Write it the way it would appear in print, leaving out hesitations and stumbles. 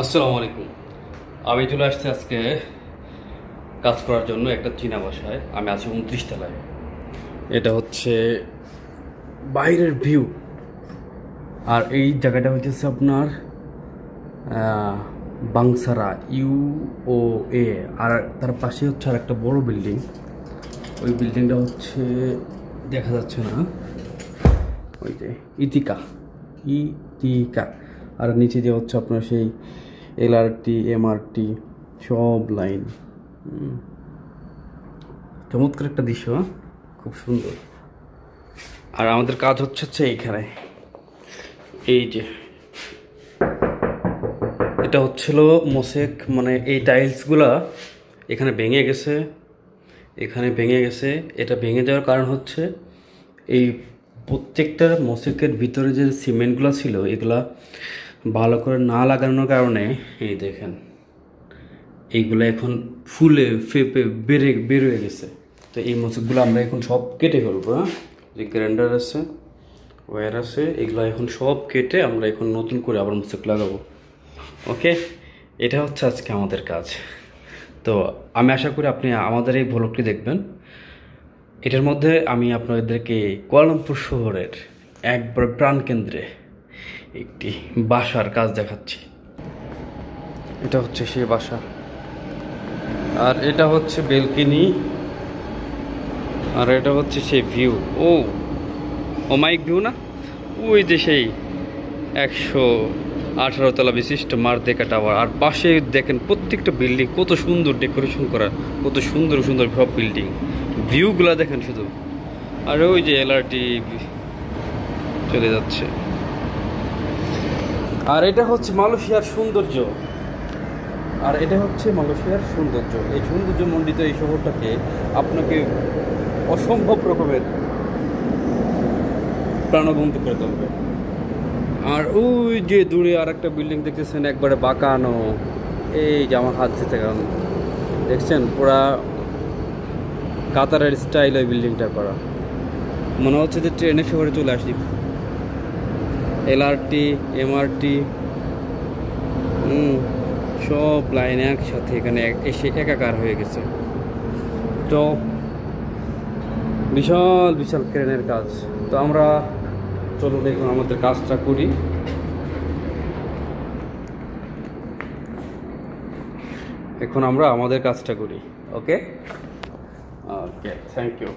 আসসালামু আলাইকুম। আমি চলে আসছি আজকে কাজ করার জন্য একটা চীনা বাসায়। আমি আছি 29 তলায়। এটা হচ্ছে বাইরের ভিউ। আর এই জায়গাটা হচ্ছে আপনার বাংসারা UOA। আর তার পাশে হচ্ছে আর একটা বড় বিল্ডিং। ওই বিল্ডিংটা হচ্ছে দেখা যাচ্ছে না, ওই যে ইতিকা ইতিকা। আর নিচে দিয়ে হচ্ছে আপনার সেই LRT MRT সব লাইন। চমৎকার একটা দৃশ্য, খুব সুন্দর। আর আমাদের কাজ হচ্ছে এইখানে, এই যে এটা হচ্ছিল মোসেক, মানে এই টাইলসগুলা এখানে ভেঙে গেছে, এখানে ভেঙে গেছে। এটা ভেঙে যাওয়ার কারণ হচ্ছে এই প্রত্যেকটা মোসেকের ভিতরে যে সিমেন্টগুলো ছিল এগুলা ভালো করে না লাগানোর কারণে এই দেখেন এইগুলো এখন ফুলে ফেপে বের হয়ে গেছে। তো এই মোসেকগুলো আমরা এখন সব কেটে ফেলবো। যে গ্রাইন্ডার আছে, ওয়্যার আছে, এগুলো এখন সব কেটে আমরা এখন নতুন করে আবার মোসেক লাগাবো। ওকে, এটা হচ্ছে আজকে আমাদের কাজ। তো আমি আশা করি আপনি আমাদের এই ভ্লগটি দেখবেন। এটার মধ্যে আমি আপনাদেরকে কুয়ালালামপুর শহরের একবার প্রাণকেন্দ্রে একটি বাসার কাজ দেখাচ্ছি। এটা হচ্ছে সেই বাসা, আর এটা হচ্ছে বেলকনি, আর এটা হচ্ছে সেই ভিউ। ও মাইক ভিউ না, ওই যে সেই 118 তলা বিশিষ্ট মারদেকা টাওয়ার। আর পাশে দেখেন প্রত্যেকটা বিল্ডিং কত সুন্দর ডেকোরেশন করা, কত সুন্দর সুন্দর সব বিল্ডিং। ভিউগুলা দেখেন শুধু। আর ওই যে LRT চলে যাচ্ছে। আর এটা হচ্ছে মালয়েশিয়ার সৌন্দর্য, আর এটা হচ্ছে মালয়েশিয়ার সৌন্দর্য। এই সৌন্দর্যমণ্ডিত এই শহরটাকে আপনাকে অসম্ভব রকমের প্রাণবন্ত করে তুলবে। আর ওই যে দূরে আর একটা বিল্ডিং দেখতেছেন, একবারে বাঁকানো। এই যে আমার হাত যেতে কারণ দেখছেন, পুরা কাতারের স্টাইল ওই বিল্ডিংটা করা। মনে হচ্ছে যে ট্রেনের শহরে চলে আসি। LRT MRT সব লাইন একসাথে এখানে এসে একাকার হয়ে গেছে। তো বিশাল বিশাল ক্রেনের কাজ। তো আমরা চলো দেখুন আমাদের কাজটা করি। এখন আমরা আমাদের কাজটা করি। ওকে ওকে, থ্যাংক ইউ।